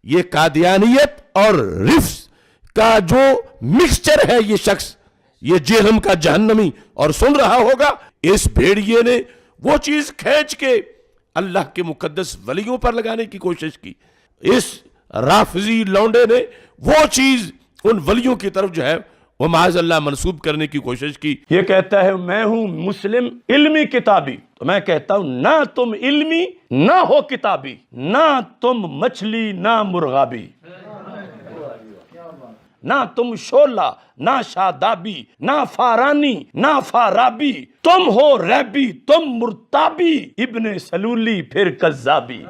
یہ قادیانیت اور رفس کا جو مکسچر ہے یہ شخص، یہ جہنم کا جہنمی، اور سن رہا ہوگا اس بھیڑیے نے وہ چیز کھینچ کے اللہ کے مقدس ولیوں پر لگانے کی کوشش کی، اس رافضی لونڈے نے وہ چیز ان ولیوں کی طرف جو ہے وہ معاذ اللہ منسوب کرنے کی کوشش کی۔ یہ کہتا ہے میں ہوں مسلم علمی کتابی، تو میں کہتا ہوں نہ تم علمی نہ ہو کتابی، نہ تم مچھلی نہ مرغابی، نہ تم شولہ نہ شادابی، نہ فارانی نہ فارابی، تم ہو ریبی تم مرتابی، ابن سلولی پھر کذابی۔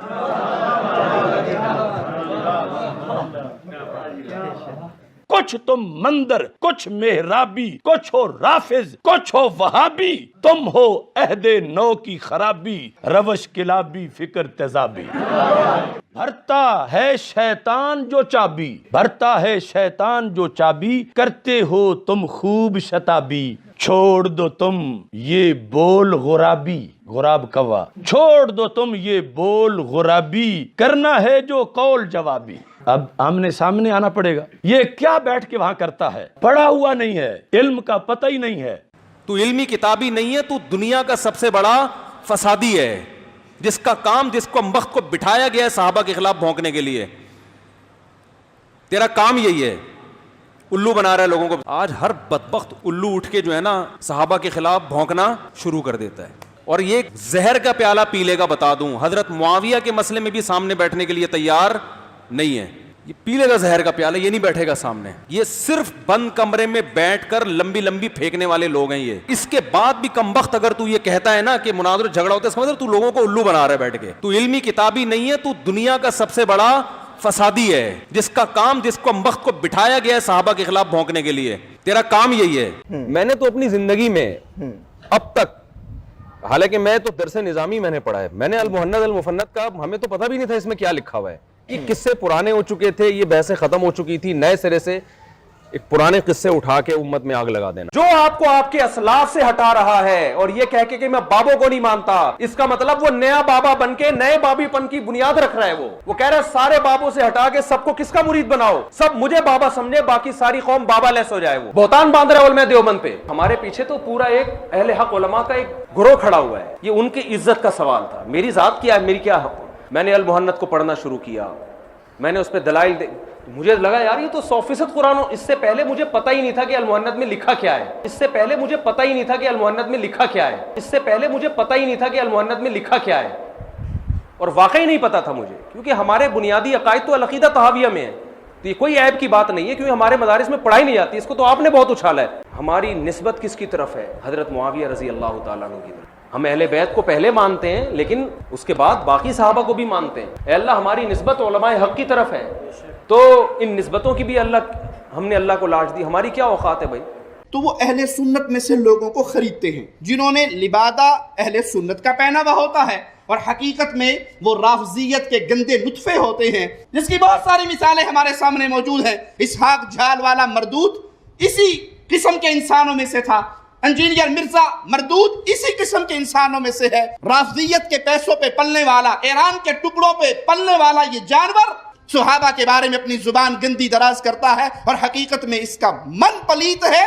کچھ تم مندر، کچھ محرابی، کچھ ہو رافض، کچھ ہو وہابی، تم ہو عہد نو کی خرابی، روش کلابی فکر تیزابی۔ بھرتا ہے شیطان جو چابی، بھرتا ہے شیطان جو چابی، کرتے ہو تم خوب شتابی، چھوڑ دو تم یہ بول غرابی، غراب کوا، چھوڑ دو تم یہ بول غرابی، کرنا ہے جو قول جوابی۔ اب آمنے سامنے آنا پڑے گا، یہ کیا بیٹھ کے وہاں کرتا ہے، پڑھا ہوا نہیں ہے، علم کا پتہ ہی نہیں ہے۔ تو علمی کتابی نہیں ہے، تو دنیا کا سب سے بڑا فسادی ہے، جس کا کام، جس کو وقت کو بٹھایا گیا ہے صحابہ کے خلاف بھونکنے کے لیے، تیرا کام یہی ہے، الو بنا رہا ہے لوگوں کو۔ آج ہر بدبخت الو اٹھ کے جو ہے نا صحابہ کے خلاف بھونکنا شروع کر دیتا ہے، اور یہ زہر کا پیالہ پی لے گا، بتا دوں، حضرت معاویہ کے مسئلے میں بھی سامنے بیٹھنے کے لیے تیار نہیں ہے، یہ پی لے گا زہر کا پیالہ، یہ نہیں بیٹھے گا سامنے، یہ صرف بند کمرے میں بیٹھ کر لمبی لمبی پھینکنے والے لوگ ہیں یہ۔ اس کے بعد بھی کم وقت اگر تو یہ کہتا ہے نا کہ مناظر جھگڑا ہوتا ہے، سمجھ تو لوگوں کو الو بنا رہا ہے بیٹھ کے، تو علمی کتابی نہیں ہے، تو دنیا کا سب سے بڑا فسادی ہے، جس کا کام، جس کو وقت کو بٹھایا گیا ہے صحابہ کے خلاف بھونکنے کے لیے، تیرا کام یہی ہے۔ میں نے تو اپنی زندگی میں اب تک، حالانکہ میں تو درس نظامی میں نے پڑھا ہے، میں نے المہند المفند کا ہمیں تو پتہ بھی نہیں تھا اس میں کیا لکھا ہوا ہے، یہ قصے پرانے ہو چکے تھے، یہ بحثیں ختم ہو چکی تھی، نئے سرے سے ایک پرانے قصے اٹھا کے امت میں آگ لگا دینا۔ جو آپ کو آپ کے اسلاف سے ہٹا رہا ہے اور یہ کہہ کے کہ میں بابوں کو نہیں مانتا، اس کا مطلب وہ نیا بابا بن کے نئے بابی پن کی بنیاد رکھ رہا ہے، وہ کہہ رہا ہے سارے بابوں سے ہٹا کے سب کو کس کا مرید بناؤ، سب مجھے بابا سمجھے، باقی ساری قوم بابا لیس ہو جائے۔ وہ بہتان باندھ رہا ہے علماء دیوبند پہ۔ ہمارے پیچھے تو پورا ایک اہل حق علماء کا ایک گروہ کھڑا ہوا ہے، یہ ان کی عزت کا سوال تھا، میری ذات کیا ہے، میری کیا حق۔ میں نے المہند کو پڑھنا شروع کیا، میں نے اس پہ دلائل مجھے لگا یار یہ تو 100% قرآن، اس سے پہلے مجھے پتہ ہی نہیں تھا کہ المہند میں لکھا کیا ہے، اس سے پہلے مجھے پتہ ہی نہیں تھا کہ المہند میں لکھا کیا ہے، اس سے پہلے مجھے پتہ ہی نہیں تھا کہ المہند میں لکھا کیا ہے، اور واقعی نہیں پتا تھا مجھے، کیونکہ ہمارے بنیادی عقائد تو العقیدہ طحاویہ میں ہے، تو یہ کوئی عیب کی بات نہیں ہے، کیونکہ ہمارے مدارس میں پڑھائی نہیں جاتی، اس کو تو آپ نے بہت اچھالا ہے۔ ہماری نسبت کس کی طرف ہے؟ حضرت معاویہ رضی اللہ تعالیٰ عنہ کی طرف۔ ہم اہل بیت کو پہلے مانتے ہیں، لیکن اس کے بعد باقی صحابہ کو بھی مانتے ہیں۔ اے اللہ ہماری نسبت علماء حق کی طرف ہے، تو ان نسبتوں کی بھی ہم نے اللہ کو لاج دی، ہماری کیا اوقات ہے بھائی؟ تو وہ اہل سنت میں سے لوگوں کو خریدتے ہیں جنہوں نے لبادہ اہل سنت کا پہناوا ہوتا ہے، اور حقیقت میں وہ رافضیت کے گندے نطفے ہوتے ہیں، جس کی بہت ساری مثالیں ہمارے سامنے موجود ہیں۔ اسحاق جھال والا مردود اسی قسم کے انسانوں میں سے تھا، انجینئر مرزا مردود اسی قسم کے انسانوں میں سے ہے۔ رافضیت کے پیسوں پہ پلنے والا، ایران کے ٹکڑوں پہ پلنے والا یہ جانور صحابہ کے بارے میں اپنی زبان گندی دراز کرتا ہے، اور حقیقت میں اس کا من پلیت ہے،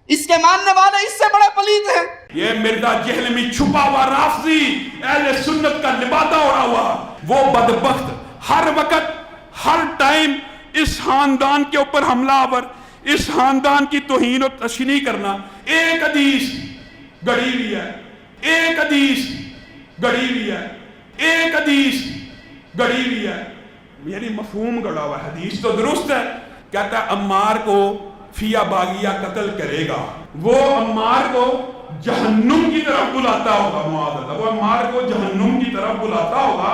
اس کے ماننے والے اس سے بڑے پلیت ہیں۔ یہ مرزا جہلمی چھپا ہوا رافضی اہل سنت کا لبادہ اڑا ہوا، وہ بدبخت ہر وقت ہر ٹائم اس خاندان کے اوپر حملہ آور، اس خاندان کی توہین و تشنیع کرنا۔ ایک حدیث گڑی ہوئی ہے، ایک حدیث گڑی ہوئی ہے، ایک حدیث گڑی ہوئی ہے، یعنی مفہوم گڑا ہوا ہے۔ حدیث تو درست ہے، کہتا ہے عمار کو فیا باغیہ قتل کرے گا، وہ عمار کو جہنم کی طرف بلاتا ہوگا، معاذ اللہ، وہ عمار کو جہنم کی طرف بلاتا ہوگا،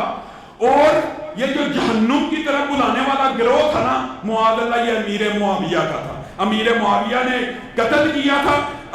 اور یہ جو جہنم کی طرف بلانے والا گروہ تھا نا معاذ اللہ، یہ امیر معاویہ کا تھا، امیر معاویہ نے قتل کیا تھا،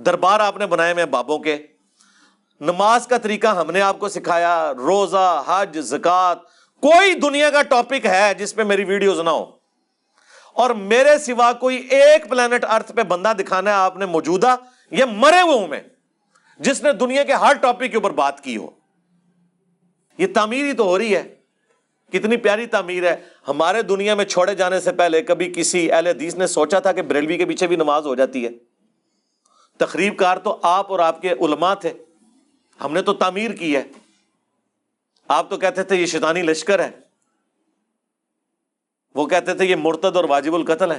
دربار آپ نے بنائے ہوئے بابوں کے. نماز کا طریقہ ہم نے آپ کو سکھایا, روزہ, حج, زکات. کوئی دنیا کا ٹاپک ہے جس پہ میری ویڈیوز نہ ہو, اور میرے سوا کوئی ایک پلانٹ ارتھ پہ بندہ دکھانا ہے آپ نے موجودہ یا مرے ہوئے میں جس نے دنیا کے ہر ٹاپک کے اوپر بات کی ہو. یہ تعمیر ہی تو ہو رہی ہے. کتنی پیاری تعمیر ہے. ہمارے دنیا میں چھوڑے جانے سے پہلے کبھی کسی اہل حدیث نے سوچا تھا کہ بریلوی کے پیچھے بھی نماز ہو جاتی ہے؟ تخریب کار تو آپ اور آپ کے علماء تھے, ہم نے تو تعمیر کی ہے. آپ تو کہتے تھے یہ شیطانی لشکر ہے, وہ کہتے تھے یہ مرتد اور واجب القتل ہے,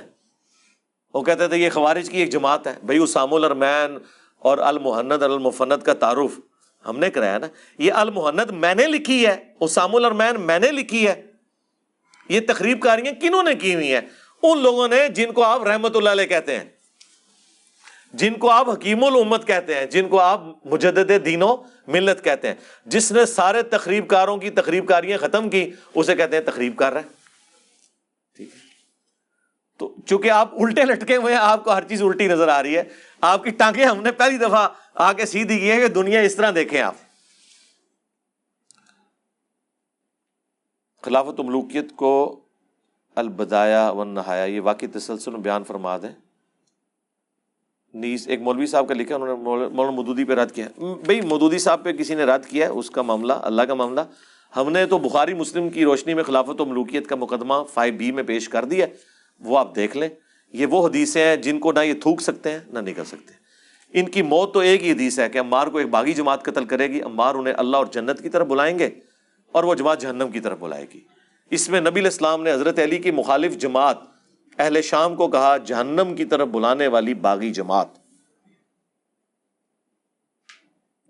وہ کہتے تھے یہ خوارج کی ایک جماعت ہے. بھئی اسام الارمین اور المہند المفند کا تعارف ہم نے کرایا نا. یہ المہند میں نے لکھی ہے, اسام الارمین میں نے لکھی ہے. یہ تخریب کاریاں کنہوں نے کی ہوئی ہیں؟ ان لوگوں نے جن کو آپ رحمت اللہ علیہ کہتے ہیں, جن کو آپ حکیم الامت کہتے ہیں, جن کو آپ مجدد دین و ملت کہتے ہیں. جس نے سارے تخریب کاروں کی تخریب کاریاں ختم کی اسے کہتے ہیں تخریب کر رہے ہیں. ٹھیک ہے, تو چونکہ آپ الٹے لٹکے ہوئے ہیں, آپ کو ہر چیز الٹی نظر آ رہی ہے. آپ کی ٹانگیں ہم نے پہلی دفعہ آ کے سیدھی کی ہے کہ دنیا اس طرح دیکھیں آپ. خلافت ملوکیت کو البدایہ والنہایہ یہ واقعی تسلسل میں بیان فرما دیں. نیز ایک مولوی صاحب کا لکھا, انہوں نے مولانا مودودی پہ رد کیا. بھئی مودودی صاحب پہ کسی نے رد کیا ہے, اس کا معاملہ اللہ کا معاملہ. ہم نے تو بخاری مسلم کی روشنی میں خلافت و ملوکیت کا مقدمہ 5B میں پیش کر دیا ہے, وہ آپ دیکھ لیں. یہ وہ حدیثیں ہیں جن کو نہ یہ تھوک سکتے ہیں نہ نکل سکتے ہیں. ان کی موت تو ایک ہی حدیث ہے کہ عمار کو ایک باغی جماعت قتل کرے گی, عمار انہیں اللہ اور جنت کی طرف بلائیں گے اور وہ جماعت جہنم کی طرف بلائے گی. اس میں نبی علیہ السلام نے حضرت علی کی مخالف جماعت اہل شام کو کہا جہنم کی طرف بلانے والی باغی جماعت,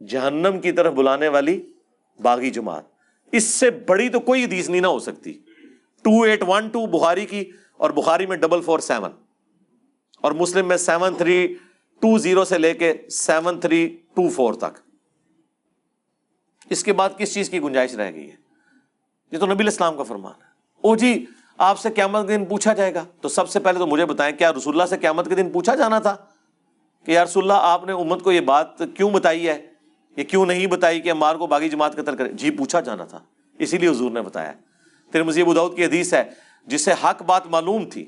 جہنم کی طرف بلانے والی باغی جماعت. اس سے بڑی تو کوئی حدیث نہیں نہ ہو سکتی. 2812 بخاری کی, اور بخاری میں 447, اور مسلم میں 7320 سے لے کے 7324 تک. اس کے بعد کس چیز کی گنجائش رہ گئی ہے؟ یہ تو نبی الاسلام کا فرمان ہے. او جی آپ سے قیامت کے دن پوچھا جائے گا, تو سب سے پہلے تو مجھے بتائیں کیا رسول اللہ سے قیامت کے دن پوچھا جانا تھا کہ یا رسول اللہ آپ نے امت کو یہ بات کیوں بتائی ہے, یہ کیوں نہیں بتائی کہ عمار کو باغی جماعت قتل کرے؟ جی پوچھا جانا تھا, اسی لیے حضور نے بتایا. ترمذی ابو داؤد کی حدیث ہے, جسے حق بات معلوم تھی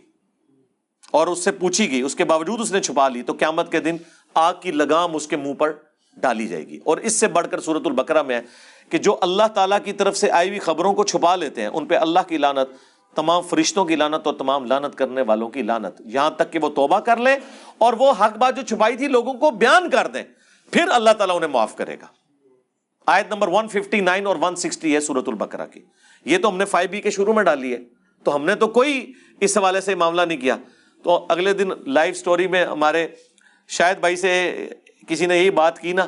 اور اس سے پوچھی گئی, اس کے باوجود اس نے چھپا لی, تو قیامت کے دن آگ کی لگام اس کے منہ پر ڈالی جائے گی. اور اس سے بڑھ کر سورۃ البقرہ میں ہے کہ جو اللہ تعالیٰ کی طرف سے آئی ہوئی خبروں کو چھپا لیتے ہیں ان پہ اللہ کی لعنت, تمام فرشتوں کی لعنت اور تمام لعنت کرنے والوں کی لعنت, یہاں تک کہ وہ توبہ کر لیں اور وہ حق بات جو چھپائی تھی لوگوں کو بیان کر دیں, پھر اللہ تعالیٰ انہیں معاف کرے گا. آیت نمبر 159 اور 160 ہے سورۃ البقرہ کی. یہ تو ہم نے 5B کے شروع میں ڈالی ہے, تو ہم نے تو کوئی اس حوالے سے معاملہ نہیں کیا. تو اگلے دن لائیو سٹوری میں ہمارے شاہد بھائی سے کسی نے یہی بات کی نا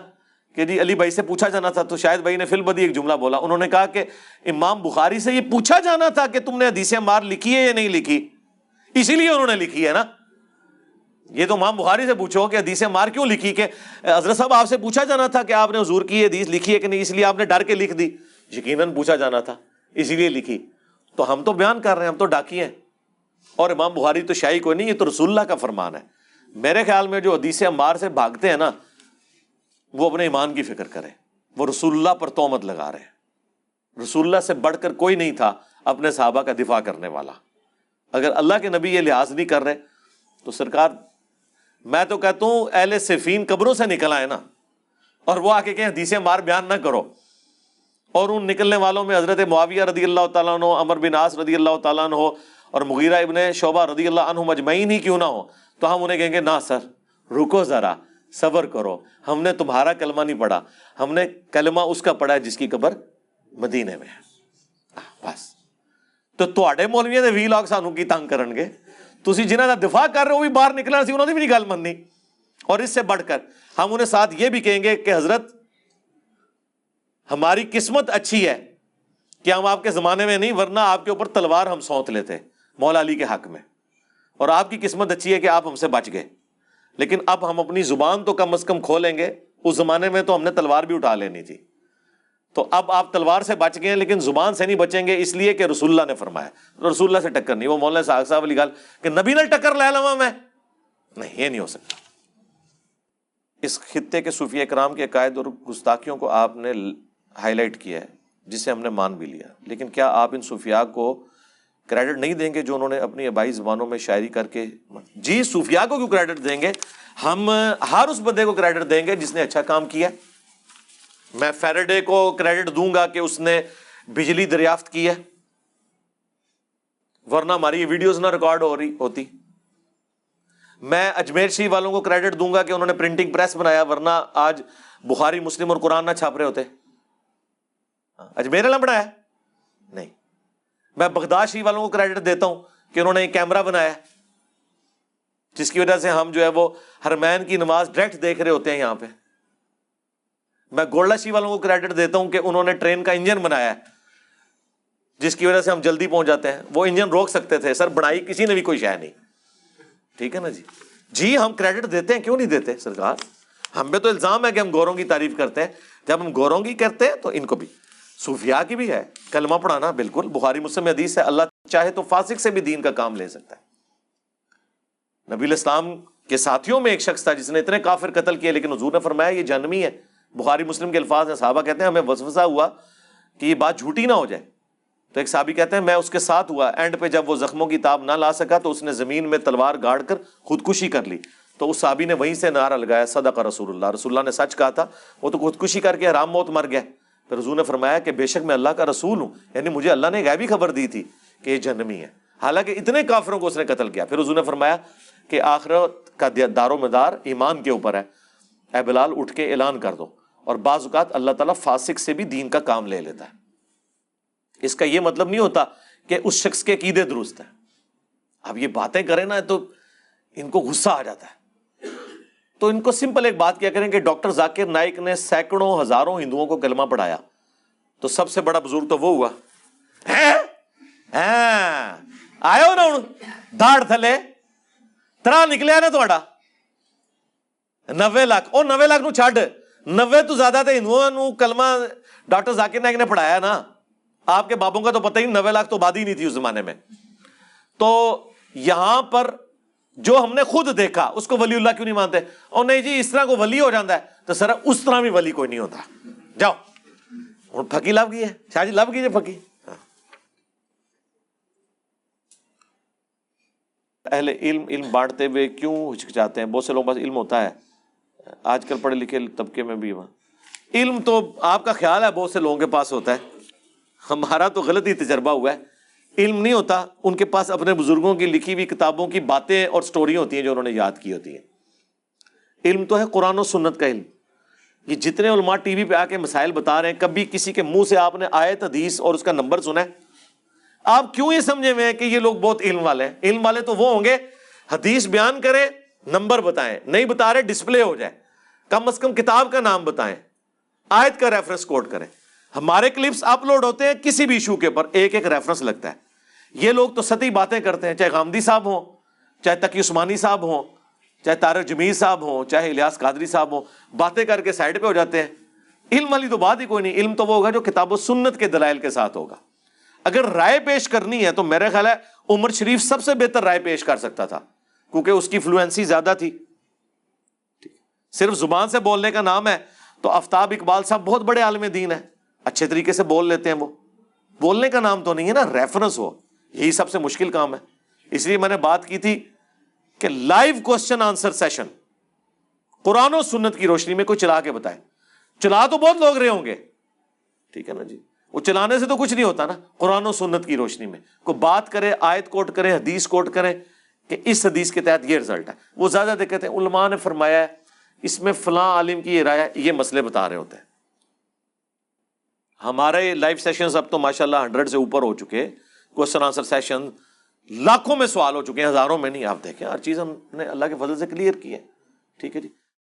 کہ جی علی بھائی سے پوچھا جانا تھا, تو شاہد بھائی نے فی البدی ایک جملہ بولا. انہوں نے کہا کہ امام بخاری سے یہ پوچھا جانا تھا کہ تم نے حدیث عمار لکھی ہے یا نہیں لکھی, اسی لیے انہوں نے لکھی ہے نا. یہ تو امام بخاری سے پوچھو کہ حدیث عمار کیوں لکھی, کہ حضرت صاحب آپ سے پوچھا جانا تھا کہ آپ نے حضور کی حدیث لکھی ہے کہ نہیں, اس لیے آپ نے ڈر کے لکھ دی. یقیناً پوچھا جانا تھا اسی لیے لکھی. تو ہم تو بیان کر رہے ہیں, ہم تو ڈاکی ہیں, اور امام بخاری تو شاہی کوئی نہیں, یہ تو رسول اللہ کا فرمان ہے. میرے خیال میں جو حدیث عمار سے بھاگتے ہیں نا وہ اپنے ایمان کی فکر کریں, وہ رسول اللہ پر تہمت لگا رہے ہیں. رسول اللہ سے بڑھ کر کوئی نہیں تھا اپنے صحابہ کا دفاع کرنے والا. اگر اللہ کے نبی یہ لحاظ نہیں کر رہے تو سرکار, میں تو کہتا ہوں اہل صفین قبروں سے نکل آئے نا, اور وہ آ کے کہیں حدیث عمار بیان نہ کرو. اور ان نکلنے والوں میں حضرت معاویہ رضی اللہ تعالیٰ عنہ, عمر بن عاص رضی اللہ تعالیٰ عنہ اور مغیرہ ابن شعبہ رضی اللہ عنہ مجمعین ہی کیوں نہ ہو, تو ہم انہیں کہیں گے نہ سر رکو ذرا, صبر کرو, ہم نے تمہارا کلمہ نہیں پڑھا, ہم نے کلمہ اس کا پڑھا ہے جس کی قبر مدینے میں ہے. بس تو تواڈے مولویاں دے وی لاگ سانوں کی تنگ کرن گے, تسی جنہاں دا دفاع کر رہے ہو بھی باہر نکلنا سی, انہوں نے بھی نہیں گل مننی. اور اس سے بڑھ کر ہم انہیں ساتھ یہ بھی کہیں گے کہ حضرت ہماری قسمت اچھی ہے کہ ہم آپ کے زمانے میں نہیں, ورنہ آپ کے اوپر تلوار ہم سونت لیتے مولا علی کے حق میں, اور آپ کی قسمت اچھی ہے کہ آپ ہم سے بچ گئے. لیکن اب ہم اپنی زبان تو کم از کم کھولیں گے, اس زمانے میں تو ہم نے تلوار بھی اٹھا لینی تھی. تو اب آپ تلوار سے بچ گئے ہیں لیکن زبان سے نہیں بچیں گے, اس لیے کہ رسول اللہ نے فرمایا. رسول اللہ سے ٹکر نہیں, وہ مولانا صاحب والی گل کہ نبی نے ٹکر لے لوا میں نہیں, یہ نہیں ہو سکتا. اس خطے کے صوفیہ کرام کے عقائد اور گستاخیوں کو آپ نے ہائی لائٹ کیا ہے، جسے ہم نے مان بھی لیا، لیکن کیا آپ ان صوفیاء کو کریڈٹ نہیں دیں گے جو انہوں نے اپنی آبائی زبانوں میں شاعری کر کے؟ جی صوفیاء کو کیوں کریڈٹ دیں گے؟ ہم ہر اس بندے کو کریڈٹ دیں گے جس نے اچھا کام کیا۔ میں فیراڈے کو کریڈٹ دوں گا کہ اس نے بجلی دریافت کی ہے، ورنہ ہماری یہ ویڈیوز نہ ریکارڈ ہو رہی ہوتی۔ میں اجمیر شریف والوں کو کریڈٹ دوں گا کہ انہوں نے پرنٹنگ پریس بنایا، ورنہ آج بخاری مسلم اور قرآن نہ چھاپ رہے ہوتے۔ اجمیر والا بنایا نہیں۔ میں بغداد شریف والوں کو کریڈٹ دیتا ہوں کہ انہوں نے ایک کیمرہ بنایا جس کی وجہ سے ہم جو ہے وہ حرمین کی نماز ڈائریکٹ دیکھ رہے ہوتے ہیں یہاں پہ۔ میں گولڈا شریف والوں کو کریڈٹ دیتا ہوں کہ انہوں نے ٹرین کا انجن بنایا ہے جس کی وجہ سے ہم جلدی پہنچ جاتے ہیں۔ وہ انجن روک سکتے تھے سر، بنائی کسی نے بھی کوئی شے نہیں، ٹھیک ہے نا جی؟ جی ہم کریڈٹ دیتے ہیں، کیوں نہیں دیتے سرکار؟ ہم پہ تو الزام ہے کہ ہم گوروں کی تعریف کرتے ہیں۔ جب ہم گوروں کی کرتے ہیں تو ان کو بھی، صوفیاء کی بھی ہے کلمہ پڑھانا، بالکل بخاری مسلم میں حدیث ہے اللہ چاہے تو فاسق سے بھی دین کا کام لے سکتا ہے۔ نبی الاسلام کے ساتھیوں میں ایک شخص تھا جس نے اتنے کافر قتل کیے، لیکن حضور نے فرمایا یہ جہنمی ہے۔ بخاری مسلم کے الفاظ ہیں، صحابہ کہتے ہیں ہمیں وسوسہ ہوا کہ یہ بات جھوٹی نہ ہو جائے، تو ایک صحابی کہتے ہیں میں اس کے ساتھ ہوا، اینڈ پہ جب وہ زخموں کی تاب نہ لا سکا تو اس نے زمین میں تلوار گاڑ کر خودکشی کر لی، تو اس صحابی نے وہیں سے نعرہ لگایا صدق رسول اللہ، رسول اللہ نے سچ کہا تھا، وہ تو خودکشی کر کے حرام موت مر گیا۔ پھر حضور نے فرمایا کہ بے شک میں اللہ کا رسول ہوں، یعنی مجھے اللہ نے غیبی خبر دی تھی کہ یہ جہنمی ہے، حالانکہ اتنے کافروں کو اس نے قتل کیا۔ پھر حضور نے فرمایا کہ آخرت کا دار و مدار ایمان کے اوپر ہے، اے بلال اٹھ کے اعلان کر دو۔ اور بعض اوقات اللہ تعالیٰ فاسق سے بھی دین کا کام لے لیتا ہے۔ اس کا یہ مطلب نہیں ہوتا کہ اس شخص کے عقیدے درست ہیں۔ اب یہ باتیں کریں نا تو ان کو غصہ آ جاتا ہے، تو ان کو سمپل ایک بات کیا کریں کہ ڈاکٹر ذاکر نائک نے سینکڑوں ہزاروں ہندوؤں کو کلمہ پڑھایا، تو سب سے بڑا بزرگ تو وہ ہوا۔ آئے ہو نا ہوں داڑ تھلے ترا نکلیا نا تھوڑا 90 لاکھ، او 90 لاکھ نو چھڈ، 90 تو زیادہ تے ہندوؤں نو کلمہ ڈاکٹر ذاکر نائک نے پڑھایا نا۔ آپ کے بابوں کا تو پتہ ہی 90 لاکھ تو آبادی نہیں تھی اس زمانے میں۔ تو یہاں پر جو ہم نے خود دیکھا اس کو ولی اللہ کیوں نہیں مانتے؟ اور نہیں جی اس طرح کو ولی ہو جاتا ہے، تو سر اس طرح بھی ولی کوئی نہیں ہوتا۔ جاؤ ہوں پھکی لب گئی ہے، شاہ جی لب گئی ہے پھکی۔ اہل علم بانٹتے ہوئے کیوں ہچکچاتے ہیں؟ بہت سے لوگ بس علم ہوتا ہے، آج کل پڑھے لکھے طبقے میں بھی علم تو آپ کا خیال ہے بہت سے لوگوں کے پاس ہوتا ہے، ہمارا تو غلط ہی تجربہ ہوا ہے۔ علم نہیں ہوتا، ان کے پاس اپنے بزرگوں کی لکھی ہوئی کتابوں کی باتیں اور سٹوری ہوتی ہیں جو انہوں نے یاد کی ہوتی ہیں۔ علم تو ہے قرآن و سنت کا علم۔ یہ جتنے علماء ٹی وی پہ آ کے مسائل بتا رہے ہیں، کبھی کسی کے منہ سے آپ نے آیت حدیث اور اس کا نمبر سنا ہے؟ آپ کیوں یہ سمجھے ہوئے ہیں کہ یہ لوگ بہت علم والے ہیں؟ علم والے تو وہ ہوں گے حدیث بیان کریں، نمبر بتائیں، نہیں بتا رہے ڈسپلے ہو جائے، کم از کم کتاب کا نام بتائیں، آیت کا ریفرنس کوٹ کریں۔ ہمارے کلپس اپلوڈ ہوتے ہیں کسی بھی ایشو کے اوپر ایک ایک ریفرنس لگتا ہے۔ یہ لوگ تو سطحی باتیں کرتے ہیں، چاہے غامدی صاحب ہوں، چاہے تقی عثمانی صاحب ہوں، چاہے طارق جمیل صاحب ہوں، چاہے الیاس قادری صاحب ہوں، باتیں کر کے سائڈ پہ ہو جاتے ہیں۔ علم والی تو بات ہی کوئی نہیں۔ علم تو وہ ہوگا جو کتاب و سنت کے دلائل کے ساتھ ہوگا۔ اگر رائے پیش کرنی ہے تو میرے خیال ہے عمر شریف سب سے بہتر رائے پیش کر سکتا تھا، کیونکہ اس کی فلوئنسی زیادہ تھی۔ صرف زبان سے بولنے کا نام ہے تو آفتاب اقبال صاحب بہت بڑے عالم دین ہیں، اچھے طریقے سے بول لیتے ہیں، وہ بولنے کا نام تو نہیں ہے نا، ریفرنس ہو، یہی سب سے مشکل کام ہے۔ اس لیے میں نے بات کی تھی کہ لائیو کوسچن آنسر سیشن قرآن و سنت کی روشنی میں کوئی چلا کے بتائے۔ چلا تو بہت لوگ رہے ہوں گے، ٹھیک ہے نا جی، وہ چلانے سے تو کچھ نہیں ہوتا نا۔ قرآن و سنت کی روشنی میں کوئی بات کرے، آیت کوٹ کرے، حدیث کوٹ کرے کہ اس حدیث کے تحت یہ رزلٹ ہے۔ وہ زیادہ دقت ہے علماء نے فرمایا ہے، اس میں فلاں عالم کی یہ رائے ہے، یہ مسئلے بتا رہے ہوتے ہیں۔ ہمارے لائیو سیشنز اب تو ماشاءاللہ 100 سے اوپر ہو چکے، کوسچن آنسر سیشن لاکھوں میں سوال ہو چکے ہیں، ہزاروں میں نہیں۔ آپ دیکھیں ہر چیز ہم نے اللہ کے فضل سے کلیئر کی ہے، ٹھیک ہے جی۔